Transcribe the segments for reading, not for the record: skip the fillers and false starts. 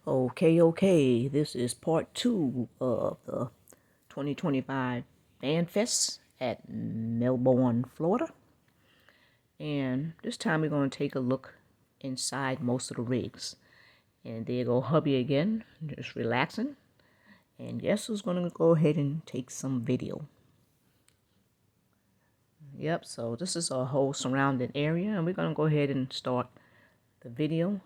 Okay, this is part 2 of the 2025 VanFest at Melbourne, Florida. And this time we're going to take a look inside most of the rigs. And there go hubby again, just relaxing. And guess who's going to go ahead and take some video. Yep, so this is a whole surrounding area, and we're going to go ahead and start the video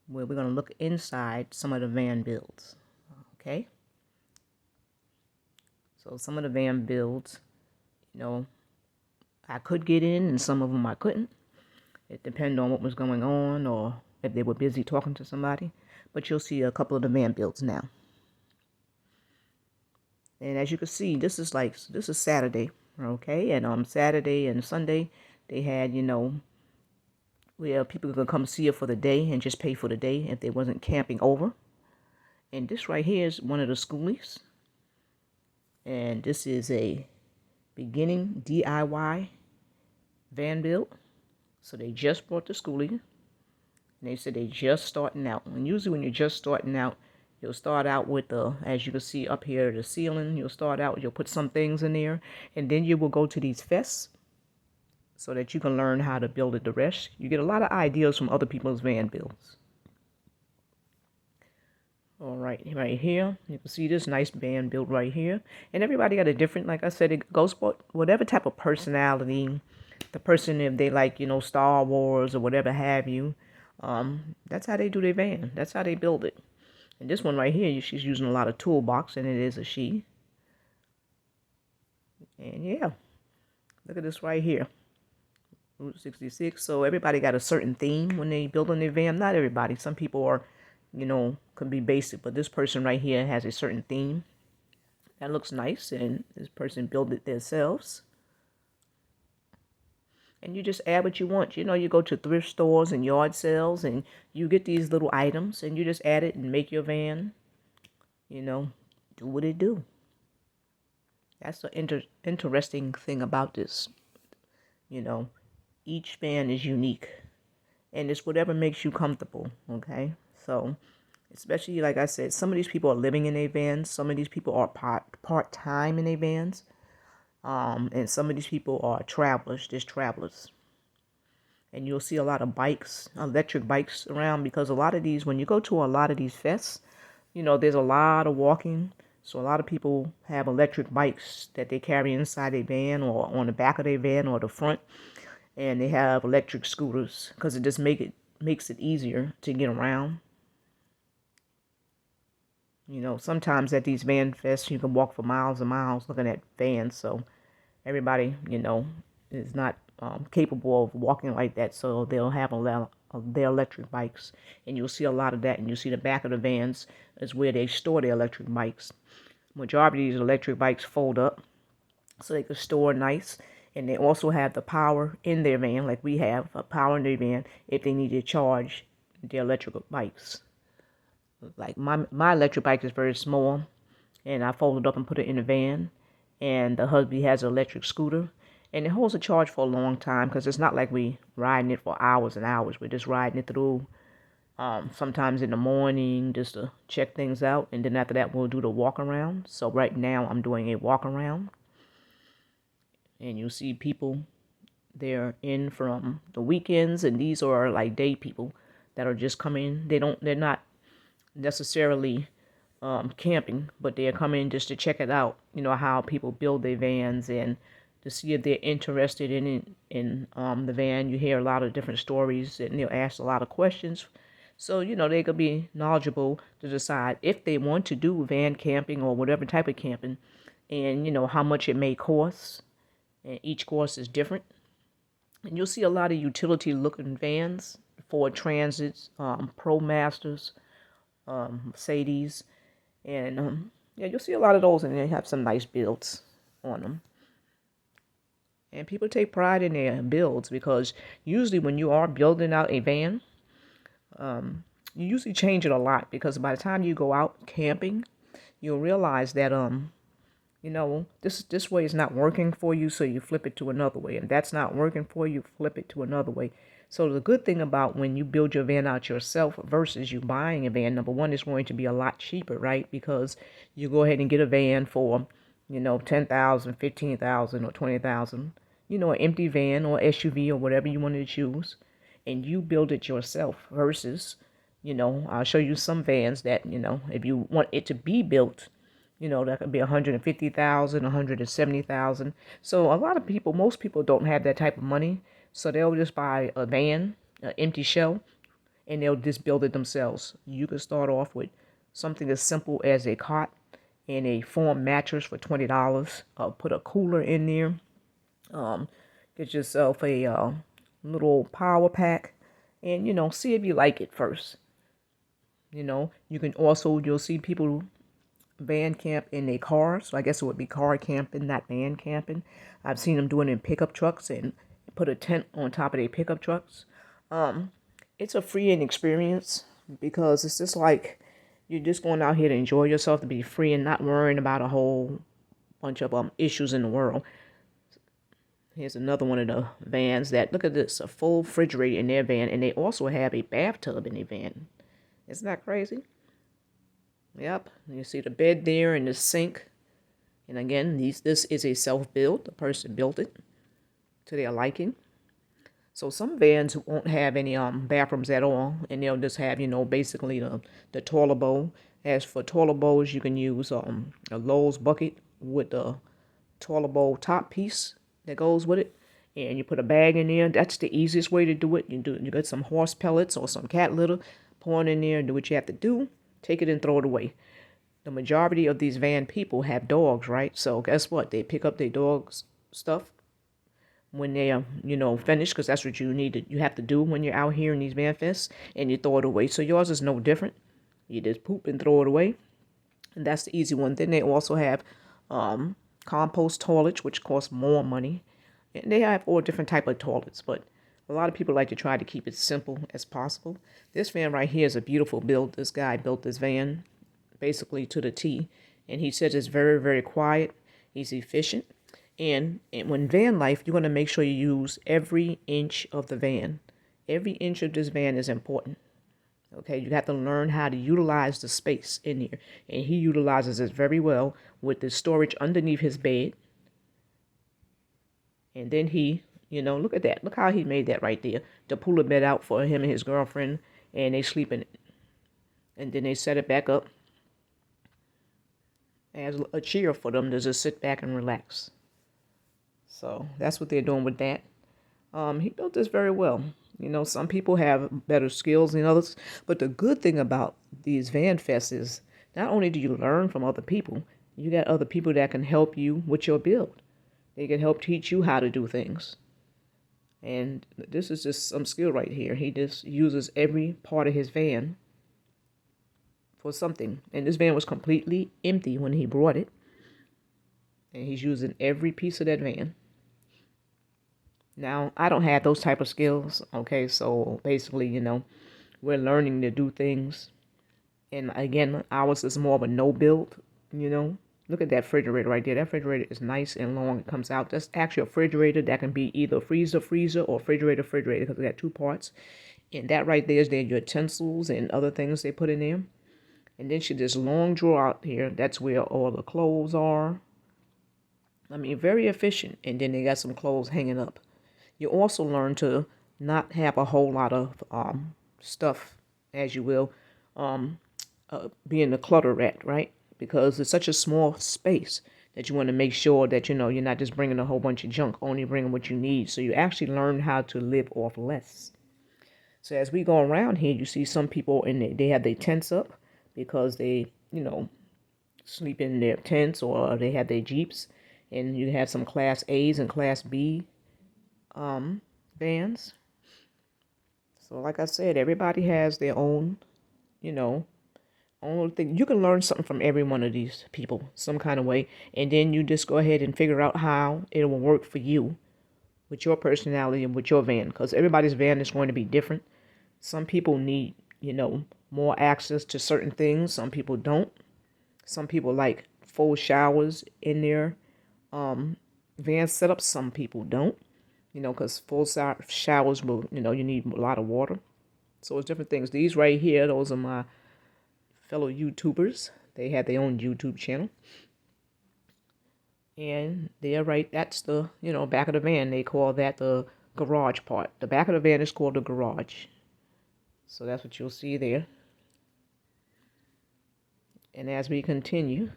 where we're going to look inside some of the van builds. Okay? So some of the van builds, I could get in, and some of them I couldn't. It depended on what was going on or if they were busy talking to somebody. But you'll see a couple of the van builds now. And as you can see, this is Saturday, okay? And on Saturday and Sunday, they had, where people could come see it for the day and just pay for the day if they wasn't camping over. And this right here is one of the schoolies. And this is a beginning DIY van build. So they just brought the schoolie, and they said they just starting out. And usually when you're just starting out, you'll start out with as you can see up here, the ceiling. You'll put some things in there, and then you will go to these fests so that you can learn how to build it the rest. You get a lot of ideas from other people's van builds. All right here, you can see this nice van build right here. And everybody got a different, like I said, it goes for whatever type of personality the person, if they like, Star Wars or whatever have you, that's how they do their van. That's how they build it. And this one right here, she's using a lot of toolbox, and it is a she. And yeah, look at this right here, Route 66. So everybody got a certain theme when they building their van. Not everybody. Some people are, could be basic, but this person right here has a certain theme. That looks nice, and this person built it themselves. And you just add what you want. You go to thrift stores and yard sales, and you get these little items, and you just add it and make your van, do what it do. That's the interesting thing about this. Each van is unique, and it's whatever makes you comfortable, okay? So, especially, like I said, some of these people are living in their vans. Some of these people are part-time in their vans. And some of these people are travelers, just travelers. And you'll see a lot of bikes, electric bikes around, because a lot of these, when you go to a lot of these fests, there's a lot of walking. So a lot of people have electric bikes that they carry inside their van or on the back of their van or the front. And they have electric scooters because it just makes it easier to get around. Sometimes at these van fests, you can walk for miles and miles looking at vans. So everybody, is not capable of walking like that. So they'll have their electric bikes. And you'll see a lot of that. And you'll see the back of the vans is where they store their electric bikes. Majority of these electric bikes fold up so they can store nice. And they also have the power in their van, like we have a power in their van if they need to charge their electric bikes. Like my electric bike is very small, and I fold it up and put it in the van. And the husband has an electric scooter, and it holds a charge for a long time because it's not like we riding it for hours and hours. We're just riding it through sometimes in the morning just to check things out, and then after that we'll do the walk around. So right now I'm doing a walk around, and you'll see people, they're in from the weekends, and these are like day people that are just coming. They're not necessarily camping, but they're coming just to check it out, how people build their vans, and to see if they're interested in the van. You hear a lot of different stories, and they'll ask a lot of questions, so they could be knowledgeable to decide if they want to do van camping or whatever type of camping, and how much it may cost. And each course is different. And you'll see a lot of utility looking vans, Ford Transits, ProMasters, Mercedes, and yeah, you'll see a lot of those, and they have some nice builds on them. And people take pride in their builds because usually when you are building out a van, you usually change it a lot, because by the time you go out camping, you'll realize that this way is not working for you, so you flip it to another way, and that's not working for you, flip it to another way. So the good thing about when you build your van out yourself versus you buying a van, number one, it's going to be a lot cheaper, right? Because you go ahead and get a van for, 10,000, 15,000, or 20,000, an empty van or SUV or whatever you wanted to choose, and you build it yourself versus, I'll show you some vans that, if you want it to be built, that could be 150,000, 170,000. So a lot of people, most people don't have that type of money. So they'll just buy a van, an empty shell, and they'll just build it themselves. You can start off with something as simple as a cot and a foam mattress for $20. Put a cooler in there. Get yourself a little power pack, and see if you like it first. You can also, you'll see people van camp in a car. So I guess it would be car camping, not van camping. I've seen them doing it in pickup trucks and put a tent on top of their pickup trucks. It's a freeing experience because it's just like you're just going out here to enjoy yourself, to be free and not worrying about a whole bunch of issues in the world. Here's another one of the vans that, look at this, a full refrigerator in their van, and they also have a bathtub in their van. Isn't that crazy? Yep, you see the bed there and the sink. And again, this is a self-build. The person built it to their liking. So some vans won't have any bathrooms at all, and they'll just have, basically the toilet bowl. As for toilet bowls, you can use a Lowe's bucket with the toilet bowl top piece that goes with it. And you put a bag in there. That's the easiest way to do it. You get some horse pellets or some cat litter, pour it in there and do what you have to do. Take it and throw it away. The majority of these van people have dogs, right? So guess what? They pick up their dog's stuff when they're, finished, because that's what you have to do when you're out here in these VanFests, and you throw it away. So yours is no different. You just poop and throw it away. And that's the easy one. Then they also have compost toilets, which cost more money. And they have all different type of toilets, but a lot of people like to try to keep it simple as possible. This van right here is a beautiful build. This guy built this van basically to the T. And he says it's very, very quiet. He's efficient. And when van life, you're going to make sure you use every inch of the van. Every inch of this van is important. Okay, you have to learn how to utilize the space in here. And he utilizes it very well with the storage underneath his bed. And then he, look at that. Look how he made that right there. To pull a bed out for him and his girlfriend, and they sleep in it. And then they set it back up as a chair for them to just sit back and relax. So that's what they're doing with that. He built this very well. Some people have better skills than others. But the good thing about these VanFests is not only do you learn from other people, you got other people that can help you with your build. They can help teach you how to do things. And this is just some skill right here. He just uses every part of his van for something. And this van was completely empty when he brought it. And he's using every piece of that van. Now, I don't have those type of skills. Okay, so basically, we're learning to do things. And again, ours is more of a no build, Look at that refrigerator right there. That refrigerator is nice and long. It comes out. That's actually a refrigerator that can be either freezer, or refrigerator, because it got two parts. And that right there is their utensils and other things they put in there. And then this long drawer out here. That's where all the clothes are. I mean, very efficient. And then they got some clothes hanging up. You also learn to not have a whole lot of stuff, as you will, being the clutter rat, right? Because it's such a small space that you want to make sure that, you're not just bringing a whole bunch of junk, only bringing what you need. So you actually learn how to live off less. So as we go around here, you see some people, they have their tents up because they, sleep in their tents, or they have their Jeeps. And you have some Class A's and Class B vans. So like I said, everybody has their own, only thing. You can learn something from every one of these people some kind of way, and then you just go ahead and figure out how it will work for you with your personality and with your van, because everybody's van is going to be different. Some people need, more access to certain things. Some people don't. Some people like full showers in their van setup. Some people don't. because full showers will, you need a lot of water. So it's different things. These right here, those are my fellow YouTubers. They have their own YouTube channel. And they're right, that's the, back of the van. They call that the garage part. The back of the van is called the garage. So that's what you'll see there. And as we continue,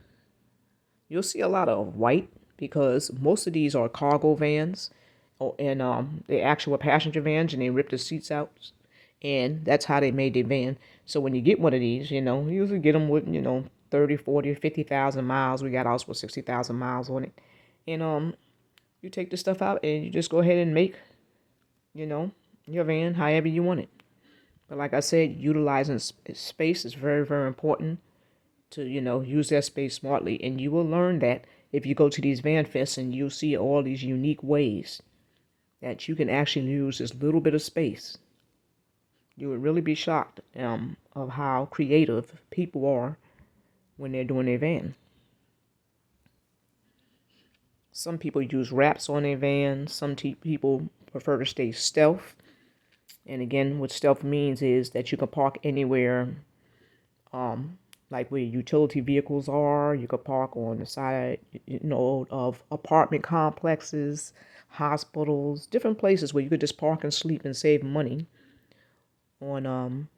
you'll see a lot of white because most of these are cargo vans and they're actual passenger vans, and they rip the seats out. And that's how they made their van. So when you get one of these, you usually get them with, 30, 40, 50,000 miles. We got ours with 60,000 miles on it. And you take the stuff out and you just go ahead and make, your van however you want it. But like I said, utilizing space is very, very important to, use that space smartly. And you will learn that if you go to these VanFests, and you'll see all these unique ways that you can actually use this little bit of space. You would really be shocked of how creative people are when they're doing their van. Some people use wraps on their van. Some people prefer to stay stealth. And again, what stealth means is that you can park anywhere, like where utility vehicles are. You can park on the side, of apartment complexes, hospitals, different places where you could just park and sleep and save money on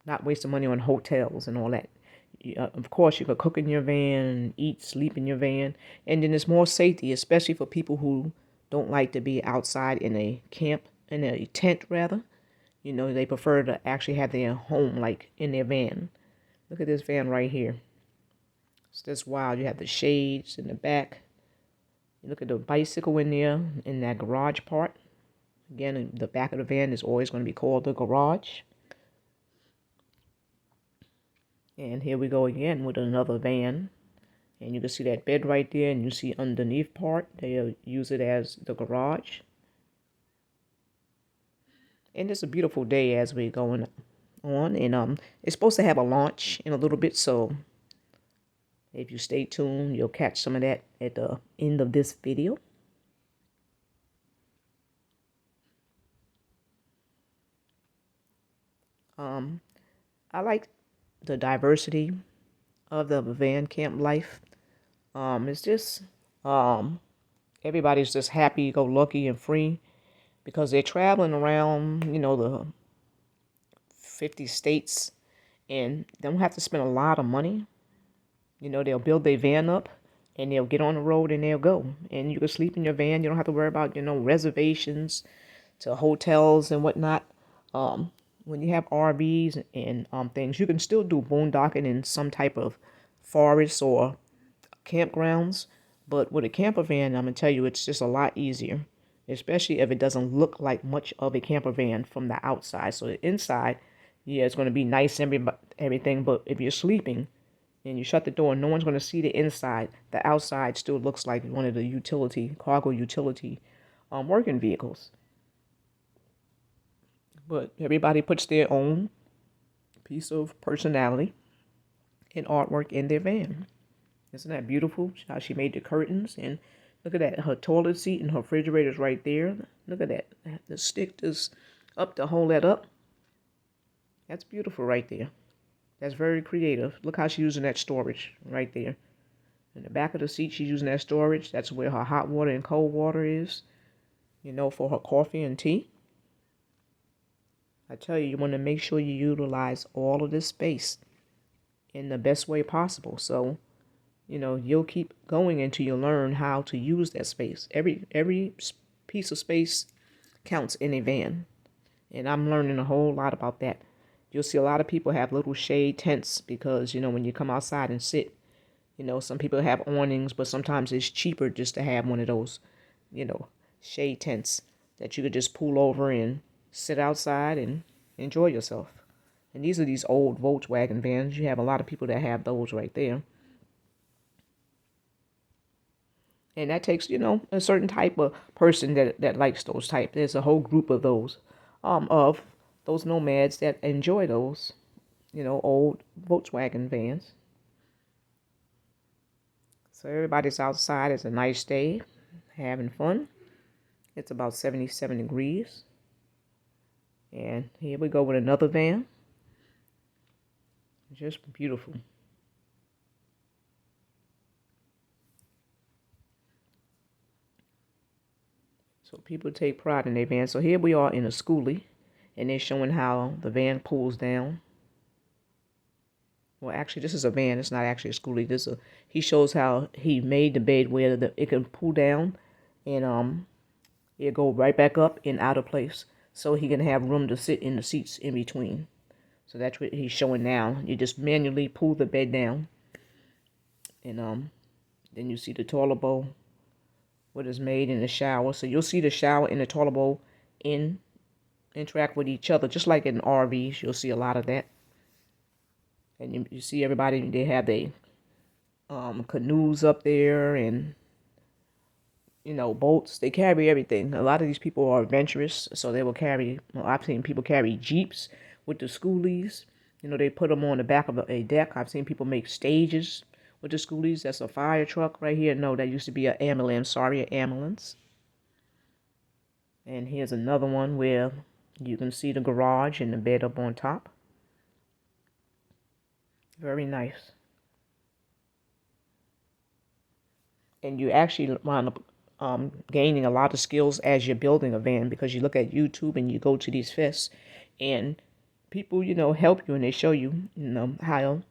not wasting money on hotels and all that. Of course, you could cook in your van, eat, sleep in your van, and then there's more safety, especially for people who don't like to be outside in a tent rather. They prefer to actually have their home like in their van. Look at this van right here. It's just wild. You have the shades in the back. You look at the bicycle in there in that garage part. Again, the back of the van is always going to be called the garage. And here we go again with another van. And you can see that bed right there, and you see underneath part, they'll use it as the garage. And it's a beautiful day as we're going on. And it's supposed to have a launch in a little bit, so if you stay tuned, you'll catch some of that at the end of this video. I like the diversity of the van camp life. It's just everybody's just happy, go lucky, and free because they're traveling around, the 50 states, and they don't have to spend a lot of money. They'll build their van up and they'll get on the road and they'll go. And you can sleep in your van. You don't have to worry about, reservations to hotels and whatnot. When you have RVs and things, you can still do boondocking in some type of forest or campgrounds. But with a camper van, I'm going to tell you, it's just a lot easier, especially if it doesn't look like much of a camper van from the outside. So the inside, yeah, it's going to be nice and everything. But if you're sleeping and you shut the door, no one's going to see the inside. The outside still looks like one of the cargo utility working vehicles. But everybody puts their own piece of personality and artwork in their van. Isn't that beautiful? How she made the curtains. And look at that. Her toilet seat and her refrigerator's right there. Look at that. The stick is up to hold that up. That's beautiful right there. That's very creative. Look how she's using that storage right there. In the back of the seat, she's using that storage. That's where her hot water and cold water is, for her coffee and tea. I tell you, you want to make sure you utilize all of this space in the best way possible. So, you'll keep going until you learn how to use that space. Every piece of space counts in a van. And I'm learning a whole lot about that. You'll see a lot of people have little shade tents because, when you come outside and sit, some people have awnings, but sometimes it's cheaper just to have one of those, shade tents that you could just pull over and sit outside and enjoy yourself. And these are these old Volkswagen vans. You have a lot of people that have those right there. And that takes, a certain type of person that likes those type. There's a whole group of those nomads that enjoy those, old Volkswagen vans. So everybody's outside. It's a nice day, having fun. It's about 77 degrees. And here we go with another van. Just beautiful. So people take pride in their van. So here we are in a schoolie, and they're showing how the van pulls down. Well, actually, this is a van. It's not actually a schoolie. He shows how he made the bed where it can pull down, and it go right back up and out of place, so he can have room to sit in the seats in between. So that's what he's showing now. You just manually pull the bed down, and then you see the toilet bowl, what is made in the shower. So you'll see the shower and the toilet bowl interact with each other, just like in RVs. You'll see a lot of that. And you see everybody, they have their canoes up there, and boats. They carry everything. A lot of these people are adventurous, so they will carry. Well, I've seen people carry jeeps with the schoolies. They put them on the back of a deck. I've seen people make stages with the schoolies. That's a fire truck right here. No, that used to be an ambulance. Sorry, an ambulance. And here's another one where you can see the garage and the bed up on top. Very nice. And you actually wind up gaining a lot of skills as you're building a van, because you look at YouTube and you go to these fests, and people, help you, and they show you, how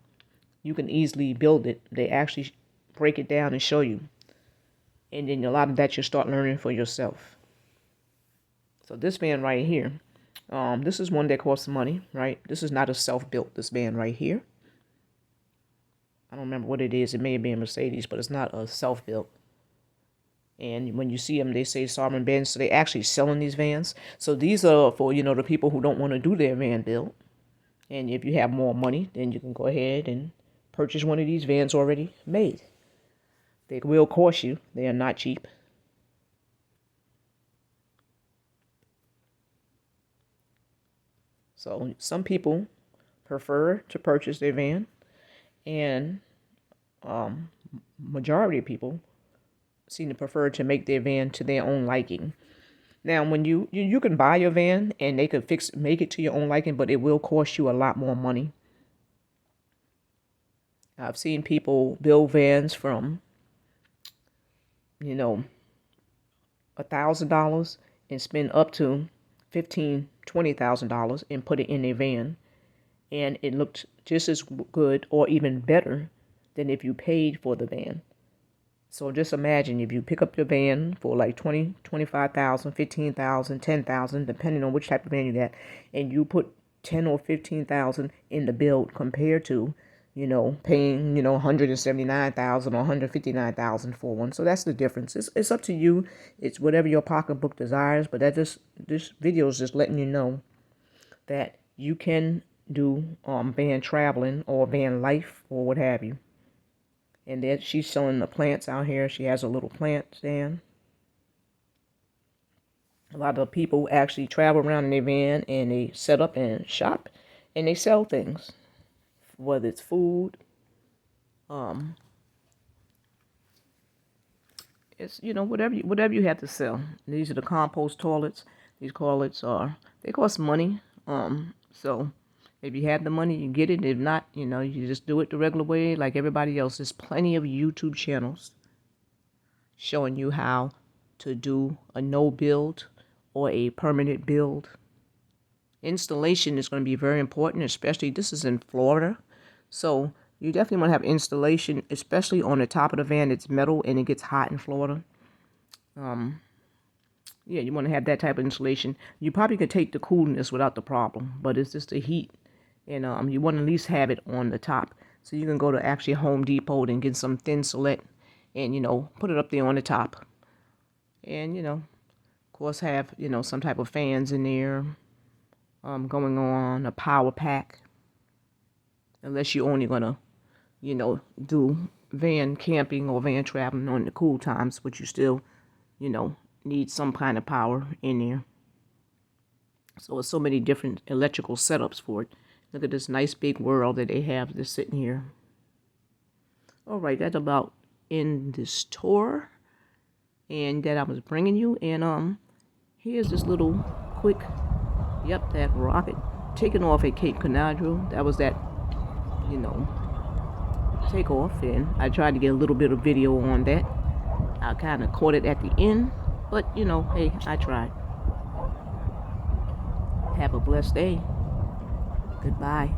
you can easily build it. They actually break it down and show you. And then a lot of that you start learning for yourself. So this van right here, this is one that costs money, right? This is not a self-built, this van right here. I don't remember what it is. It may have been a Mercedes, but it's not a self-built. And when you see them, they say Sovereign Benz. So they actually selling these vans. So these are for, the people who don't want to do their van build. And if you have more money, then you can go ahead and purchase one of these vans already made. They will cost you. They are not cheap. So some people prefer to purchase their van, and majority of people seem to prefer to make their van to their own liking. Now, when you can buy your van and they could make it to your own liking, but it will cost you a lot more money. I've seen people build vans from, $1,000 and spend up to $20,000 and put it in their van, and it looked just as good or even better than if you paid for the van. So just imagine if you pick up your van for like 20, 25,000, 15,000, 10,000, depending on which type of van you get, and you put 10 or 15,000 in the build compared to, paying, 179,000 or 159,000 for one. So that's the difference. It's up to you. It's whatever your pocketbook desires. But this video is just letting you know that you can do van traveling or van life or what have you. And then she's showing the plants out here. She has a little plant stand. A lot of people actually travel around in their van and they set up and shop and they sell things, whether it's food, it's whatever you have to sell. These are the compost toilets. These toilets they cost money. So if you have the money, you get it. If not, you just do it the regular way like everybody else. There's plenty of YouTube channels showing you how to do a no build or a permanent build. Installation is going to be very important, especially this is in Florida. So you definitely want to have installation, especially on the top of the van. It's metal and it gets hot in Florida. Yeah, you want to have that type of insulation. You probably could take the coolness without the problem, but it's just the heat. And you want to at least have it on the top. So you can go to actually Home Depot and get some thin select and, put it up there on the top. And, of course, have, some type of fans in there going on, a power pack. Unless you're only going to, do van camping or van traveling on the cool times, but you still, need some kind of power in there. So there's so many different electrical setups for it. Look at this nice big world that they have just sitting here. All right, that's about in this tour and that I was bringing you. And here's this little quick, yep, that rocket taking off at Cape Canaveral. That was that, you know, takeoff, and I tried to get a little bit of video on that. I kind of caught it at the end, but you know, hey, I tried. Have a blessed day. Goodbye.